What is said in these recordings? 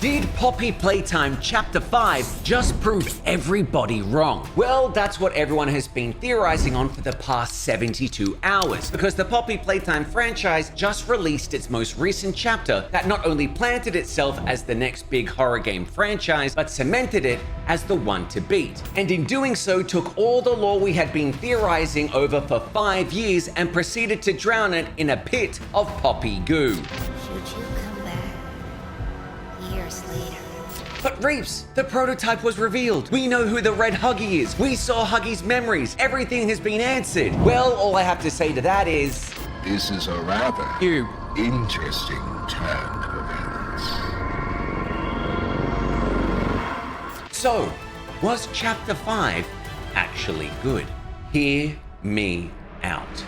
Did Poppy Playtime Chapter 5 just prove everybody wrong? Well, that's what everyone has been theorizing on for the past 72 hours, because the Poppy Playtime franchise just released its most recent chapter that not only planted itself as the next big horror game franchise, but cemented it as the one to beat. And in doing so, took all the lore we had been theorizing over for 5 years and proceeded to drown it in a pit of poppy goo. Should you come back years later? But Reapz, the prototype was revealed. We know who the red Huggy is. We saw Huggy's memories. Everything has been answered. Well, all I have to say to that is... This is a rather interesting turn of events. So, was Chapter 5 actually good? Hear me out.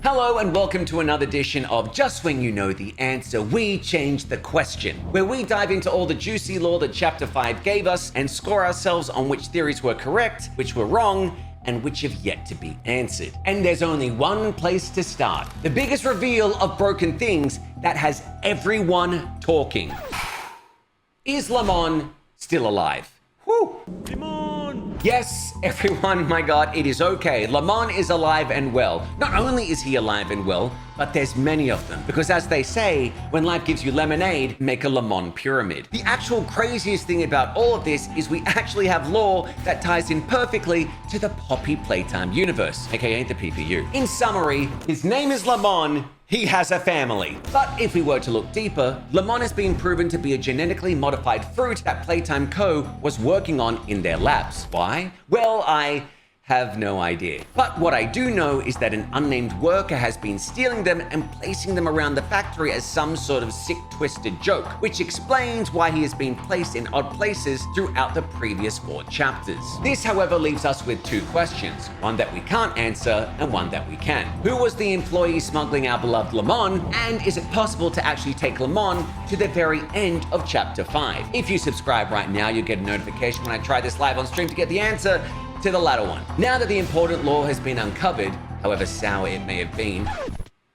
Hello and welcome to another edition of Just When You Know the Answer, we change the question, where we dive into all the juicy lore that Chapter 5 gave us and score ourselves on which theories were correct, which were wrong, and which have yet to be answered. And there's only one place to start. The biggest reveal of Broken Things that has everyone talking. Is Lamon still alive? Whew. Yes, everyone, my God, it is okay. Lamon is alive and well. Not only is he alive and well, but there's many of them. Because as they say, when life gives you lemonade, make a Lamon pyramid. The actual craziest thing about all of this is we actually have lore that ties in perfectly to the Poppy Playtime universe, aka the PPU. In summary, his name is Lamon. He has a family. But if we were to look deeper, Lamon has been proven to be a genetically modified fruit that Playtime Co. was working on in their labs. Why? Well, I have no idea. But what I do know is that an unnamed worker has been stealing them and placing them around the factory as some sort of sick, twisted joke, which explains why he has been placed in odd places throughout the previous 4 chapters. This, however, leaves us with 2 questions, one that we can't answer and one that we can. Who was the employee smuggling our beloved Lamon, and is it possible to actually take Lamon to the very end of Chapter 5? If you subscribe right now, you'll get a notification when I try this live on stream to get the answer to the latter one. Now that the important lore has been uncovered, however sour it may have been,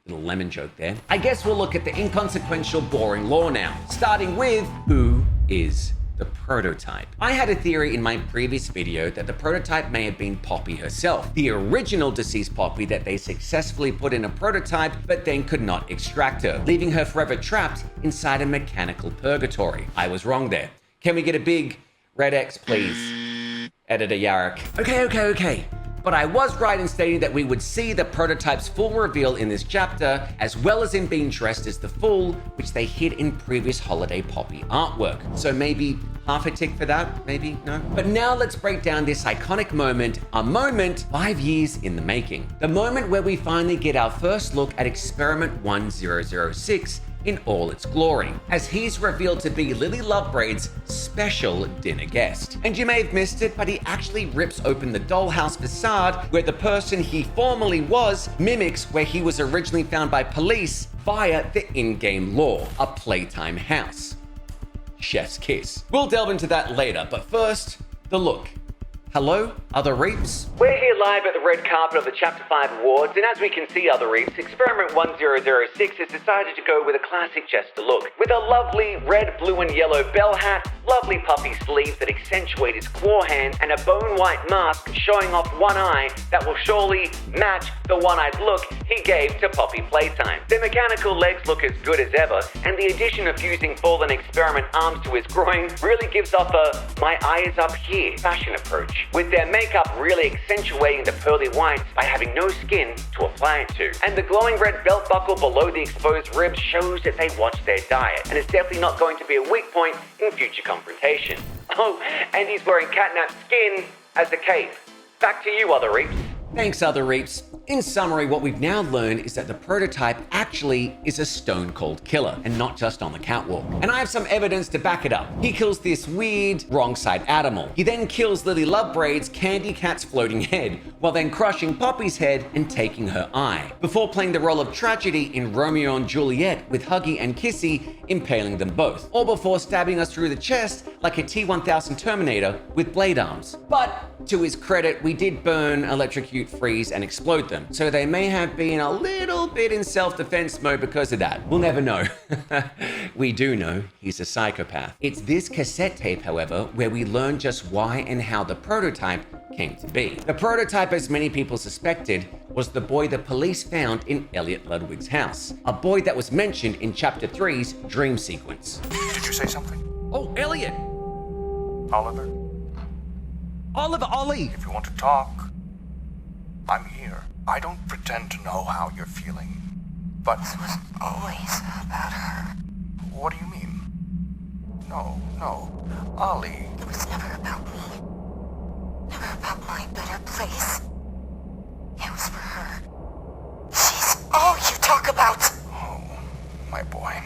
little lemon joke there, I guess we'll look at the inconsequential, boring lore now, starting with who is the prototype. I had a theory in my previous video that the prototype may have been Poppy herself, the original deceased Poppy that they successfully put in a prototype but then could not extract her, leaving her forever trapped inside a mechanical purgatory. I was wrong there. Can we get a big red X, please? Editor Yarrick. Okay. But I was right in stating that we would see the prototype's full reveal in this chapter, as well as in being dressed as the Fool, which they hid in previous Holiday Poppy artwork. So maybe half a tick for that, maybe, no? But now let's break down this iconic moment, a moment 5 years in the making. The moment where we finally get our first look at Experiment 1006 in all its glory, as he's revealed to be Lily Lovebraids' special dinner guest. And you may have missed it, but he actually rips open the dollhouse facade where the person he formerly was mimics where he was originally found by police via the in-game lore, a playtime house. Chef's kiss. We'll delve into that later, but first, the look. Hello, other Reapz? We're here live at the red carpet of the Chapter 5 Awards, and as we can see, other Reapz, Experiment 1006 has decided to go with a classic Chester look, with a lovely red, blue, and yellow bell hat, lovely puffy sleeves that accentuate his claw hands, and a bone-white mask showing off one eye that will surely match the one-eyed look he gave to Poppy Playtime. The mechanical legs look as good as ever, and the addition of fusing Fallen Experiment arms to his groin really gives off a "my eye is up here" fashion approach, with their makeup really accentuating the pearly whites by having no skin to apply it to. And the glowing red belt buckle below the exposed ribs shows that they watch their diet, and it's definitely not going to be a weak point in future confrontation. Oh, and he's wearing catnap skin as a cape. Back to you, other Reapz. Thanks, other Reapz. In summary, what we've now learned is that the prototype actually is a stone-cold killer, and not just on the catwalk. And I have some evidence to back it up. He kills this weird, wrong-side animal. He then kills Lily Lovebraids' Candy Cat's floating head, while then crushing Poppy's head and taking her eye, before playing the role of tragedy in Romeo and Juliet with Huggy and Kissy impaling them both, or before stabbing us through the chest like a T-1000 Terminator with blade arms. But to his credit, we did burn, electrocute, electrocute, freeze, and explode them. So they may have been a little bit in self-defense mode because of that. We'll never know. We do know he's a psychopath. It's this cassette tape, however, where we learn just why and how the prototype came to be. The prototype, as many people suspected, was the boy the police found in Elliot Ludwig's house. A boy that was mentioned in Chapter 3's dream sequence. Did you say something? Oh, Elliot! Oliver? Oliver, Ollie! If you want to talk, I'm here. I don't pretend to know how you're feeling, but This was always about her. what do you mean? No, Ollie. It was never about me. Never about my better place. It was for her. She's all you talk about. Oh, my boy.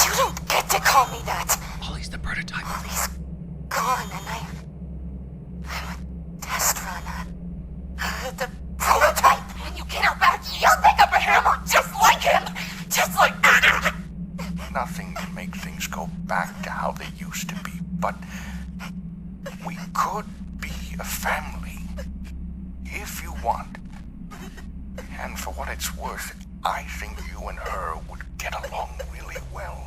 You don't get to call me that. Ollie's the prototype. Ollie's gone and I'm a test run. The prototype. When you get her back, you'll pick up a hammer just like him. Just like... Nothing can make things go back to how they used to be, but we could be a family if you want. And for what it's worth, I think you and her would get along really well.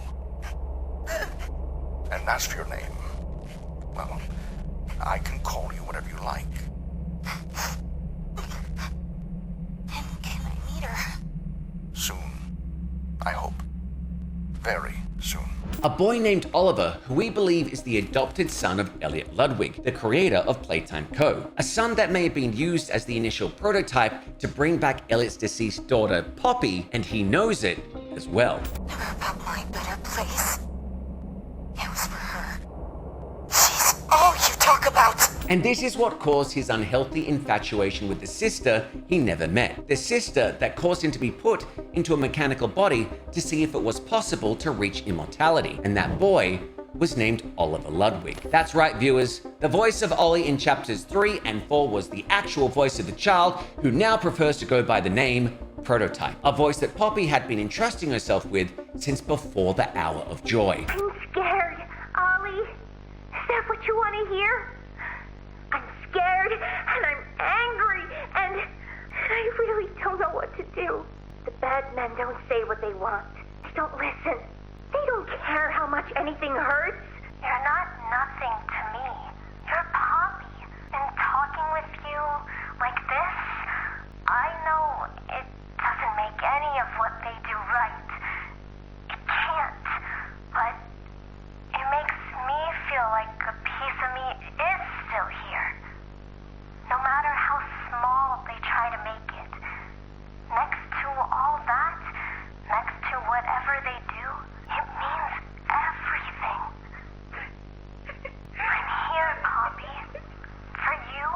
And as for your name, well, I can call you whatever you like. And can I meet her? Soon. I hope. Very soon. A boy named Oliver, who we believe is the adopted son of Elliot Ludwig, the creator of Playtime Co. A son that may have been used as the initial prototype to bring back Elliot's deceased daughter, Poppy, and he knows it as well. Never about my better place. It was for her. She's all you talk about. And this is what caused his unhealthy infatuation with the sister he never met. The sister that caused him to be put into a mechanical body to see if it was possible to reach immortality. And that boy was named Oliver Ludwig. That's right, viewers. The voice of Ollie in chapters 3 and 4 was the actual voice of the child who now prefers to go by the name Prototype, a voice that Poppy had been entrusting herself with since before the Hour of Joy. I'm scared, Ollie. Is that what you want to hear? I'm scared, and I'm angry, and I really don't know what to do. The bad men don't say what they want. They don't listen. They don't care how much anything hurts. You're not nothing to me. You're Poppy. And talking with you like this, I know it doesn't make any of what they do right. It can't, but it makes me feel like a piece of me is still here. No matter how small they try to make it. Next to all that, next to whatever they do, it means everything. I'm here, Poppy. For you,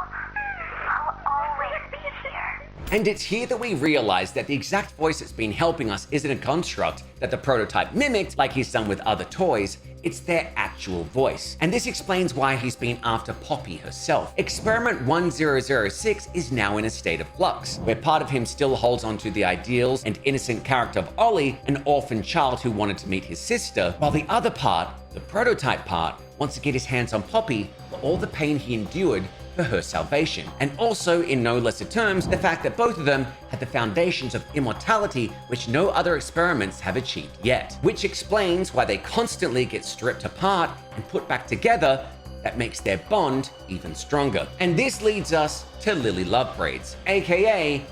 I'll always be here. And it's here that we realize that the exact voice that's been helping us isn't a construct that the prototype mimicked like he's done with other toys. It's their actual voice. And this explains why he's been after Poppy herself. Experiment 1006 is now in a state of flux, where part of him still holds onto the ideals and innocent character of Ollie, an orphan child who wanted to meet his sister, while the other part, the prototype part, wants to get his hands on Poppy for all the pain he endured for her salvation. And also, in no lesser terms, the fact that both of them had the foundations of immortality which no other experiments have achieved yet. Which explains why they constantly get stripped apart and put back together. That makes their bond even stronger. And this leads us to Lily Lovebraids, aka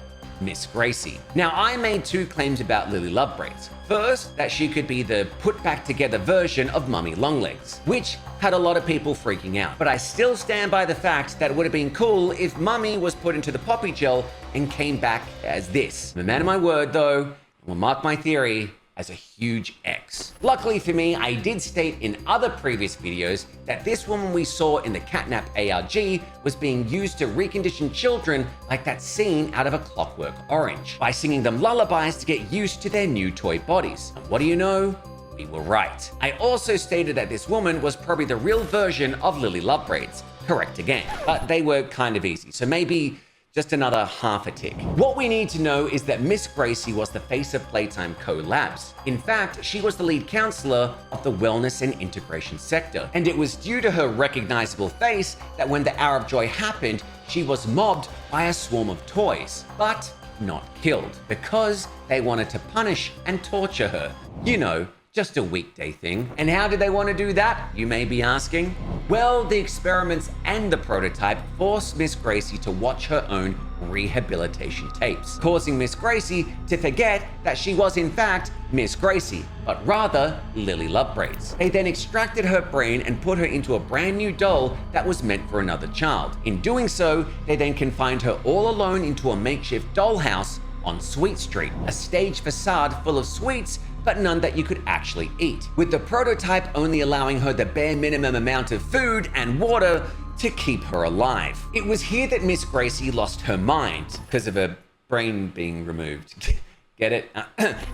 Miss Gracie. Now, I made two claims about Lily Lovebraids. First, that she could be the put back together version of Mummy Longlegs, which had a lot of people freaking out. But I still stand by the fact that it would have been cool if Mummy was put into the Poppy gel and came back as this. I'm a man of my word though, and will mark my theory as a huge X. Luckily for me, I did state in other previous videos that this woman we saw in the Catnap ARG was being used to recondition children like that scene out of A Clockwork Orange, by singing them lullabies to get used to their new toy bodies. And what do you know? We were right. I also stated that this woman was probably the real version of Lily Lovebraids. Correct again. But they were kind of easy, so maybe just another half a tick. What we need to know is that Miss Gracie was the face of Playtime Co. Labs. In fact, she was the lead counselor of the wellness and integration sector. And it was due to her recognizable face that when the Hour of Joy happened, she was mobbed by a swarm of toys, but not killed, because they wanted to punish and torture her. You know, just a weekday thing. And how did they want to do that, you may be asking? Well, the experiments and the prototype forced Miss Gracie to watch her own rehabilitation tapes, causing Miss Gracie to forget that she was in fact Miss Gracie, but rather Lily Lovebraids. They then extracted her brain and put her into a brand new doll that was meant for another child. In doing so, they then confined her all alone into a makeshift dollhouse on Sweet Street, a stage facade full of sweets, but none that you could actually eat, with the prototype only allowing her the bare minimum amount of food and water to keep her alive. It was here that Miss Gracie lost her mind because of her brain being removed. Get it?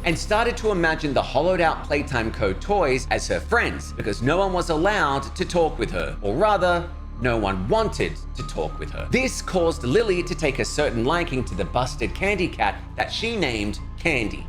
And started to imagine the hollowed out Playtime Co. toys as her friends, because no one was allowed to talk with her, or rather, no one wanted to talk with her. This caused Lily to take a certain liking to the busted candy cat that she named Candy.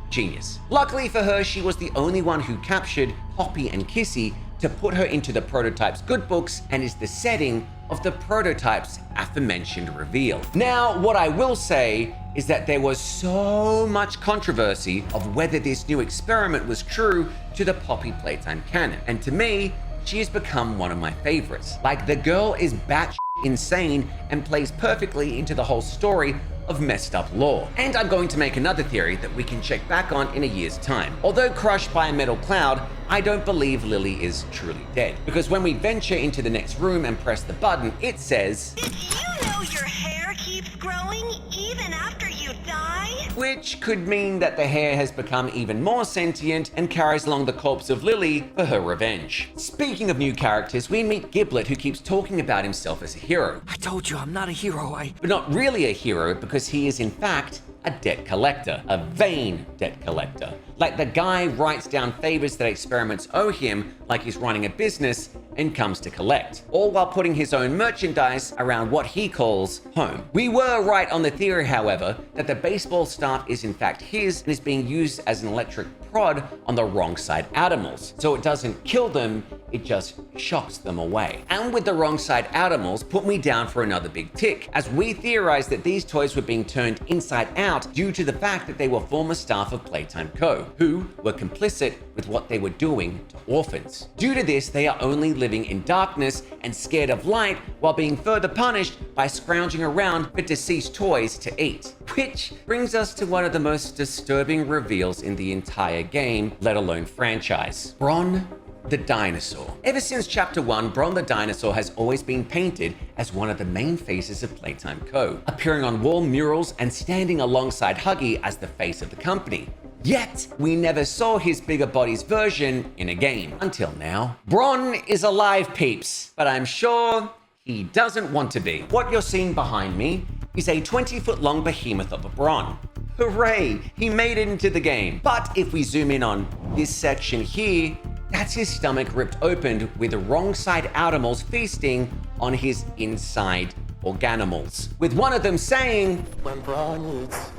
Genius. Luckily for her, she was the only one who captured Poppy and Kissy to put her into the prototype's good books and is the setting of the prototype's aforementioned reveal. Now, what I will say is that there was so much controversy of whether this new experiment was true to the Poppy Playtime canon, and to me, she has become one of my favorites. Like, the girl is batshit insane and plays perfectly into the whole story of messed up lore. And I'm going to make another theory that we can check back on in a year's time. Although crushed by a metal cloud, I don't believe Lily is truly dead, because when we venture into the next room and press the button, it says, "Did you know your hair keeps growing even after you die?" Which could mean that the hair has become even more sentient and carries along the corpse of Lily for her revenge. Speaking of new characters, we meet Giblet, who keeps talking about himself as a hero. I told you I'm not a hero, But not really a hero, because he is in fact a debt collector, a vain debt collector. Like, the guy writes down favors that experiments owe him like he's running a business and comes to collect, all while putting his own merchandise around what he calls home. We were right on the theory, however, that the baseball staff is in fact his and is being used as an electric prod on the wrong side animals. So it doesn't kill them, it just shocks them away. And with the wrong side animals put me down for another big tick, as we theorized that these toys were being turned inside out due to the fact that they were former staff of Playtime Co., who were complicit with what they were doing to orphans. Due to this, they are only living in darkness and scared of light, while being further punished by scrounging around for deceased toys to eat. Which brings us to one of the most disturbing reveals in the entire game, let alone franchise. Bron the dinosaur. Ever since Chapter 1, Bron the dinosaur has always been painted as one of the main faces of Playtime Co., appearing on wall murals and standing alongside Huggy as the face of the company. Yet, we never saw his bigger body's version in a game, until now. Bron is alive, peeps, but I'm sure he doesn't want to be. What you're seeing behind me is a 20-foot long behemoth of a Bron. Hooray, he made it into the game. But if we zoom in on this section here, that's his stomach ripped open with the wrong side outimals feasting on his inside organimals. With one of them saying, When Bron eats,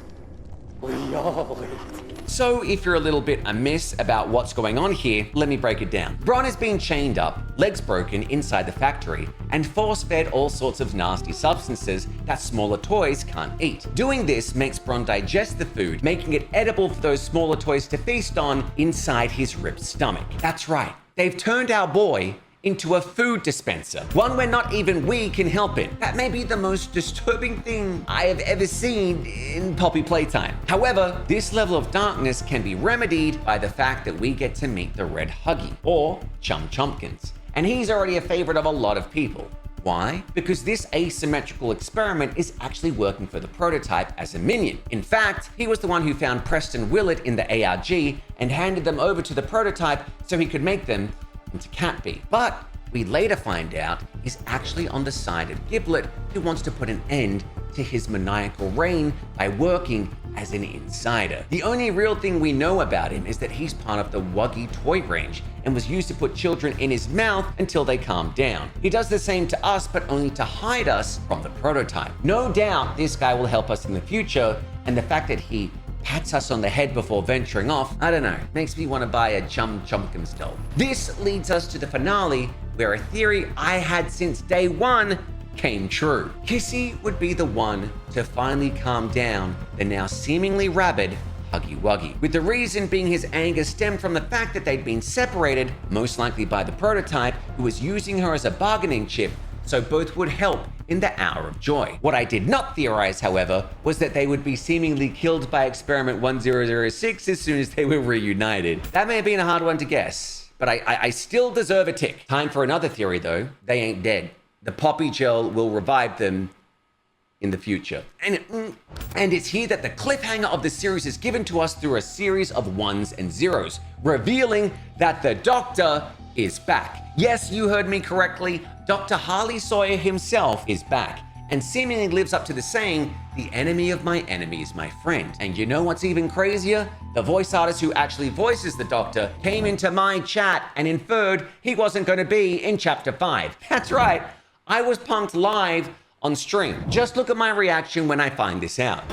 we all eat. So if you're a little bit amiss about what's going on here, let me break it down. Bron has been chained up, legs broken inside the factory, and force-fed all sorts of nasty substances that smaller toys can't eat. Doing this makes Bron digest the food, making it edible for those smaller toys to feast on inside his ripped stomach. That's right, they've turned our boy into a food dispenser, one where not even we can help it. That may be the most disturbing thing I have ever seen in Poppy Playtime. However, this level of darkness can be remedied by the fact that we get to meet the Red Huggy, or Chum Chumpkins, and he's already a favorite of a lot of people. Why? Because this asymmetrical experiment is actually working for the prototype as a minion. In fact, he was the one who found Preston Willett in the ARG and handed them over to the prototype so he could make them into Catbee. But we later find out he's actually on the side of Giblet, who wants to put an end to his maniacal reign by working as an insider. The only real thing we know about him is that he's part of the Wuggy toy range and was used to put children in his mouth until they calmed down. He does the same to us, but only to hide us from the prototype. No doubt this guy will help us in the future, and the fact that he pats us on the head before venturing off, I don't know, makes me want to buy a Chum Chumpkins doll. This leads us to the finale, where a theory I had since day one came true. Kissy would be the one to finally calm down the now seemingly rabid Huggy Wuggy, with the reason being his anger stemmed from the fact that they'd been separated, most likely by the prototype, who was using her as a bargaining chip, so both would help in the hour of joy. What I did not theorize, however, was that they would be seemingly killed by Experiment 1006 as soon as they were reunited. That may have been a hard one to guess, but I still deserve a tick. Time for another theory though. They ain't dead. The Poppy gel will revive them in the future. And it's here that the cliffhanger of the series is given to us through a series of ones and zeros, revealing that the Doctor is back. Yes, you heard me correctly. Dr. Harley Sawyer himself is back and seemingly lives up to the saying, the enemy of my enemy is my friend. And you know what's even crazier? The voice artist who actually voices the Doctor came into my chat and inferred he wasn't going to be in Chapter 5. That's right. I was punked live on stream. Just look at my reaction when I find this out.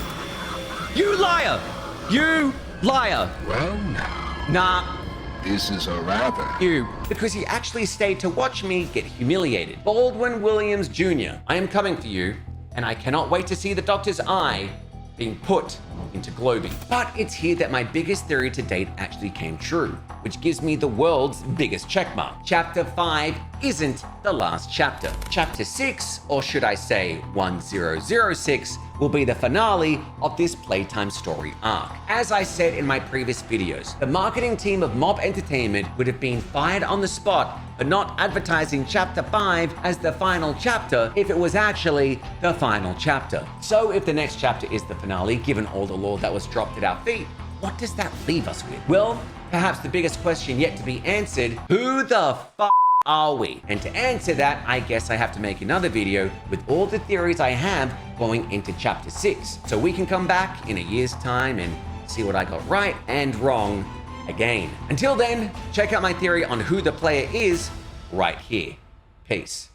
You liar! You liar! Well now, Nah, this is a rather... you. Because he actually stayed to watch me get humiliated. Baldwin Williams Jr., I am coming for you, and I cannot wait to see the Doctor's eye being put into globing. But it's here that my biggest theory to date actually came true, which gives me the world's biggest checkmark. Chapter 5 isn't the last chapter. Chapter 6, or should I say 1006, will be the finale of this playtime story arc. As I said in my previous videos, the marketing team of Mob Entertainment would have been fired on the spot for not advertising Chapter 5 as the final chapter if it was actually the final chapter. So if the next chapter is the finale, given all the lore that was dropped at our feet, what does that leave us with? Well, perhaps the biggest question yet to be answered, who the fuck are we? And to answer that, I guess I have to make another video with all the theories I have going into Chapter 6. So we can come back in a year's time and see what I got right and wrong again. Until then, check out my theory on who the player is right here. Peace.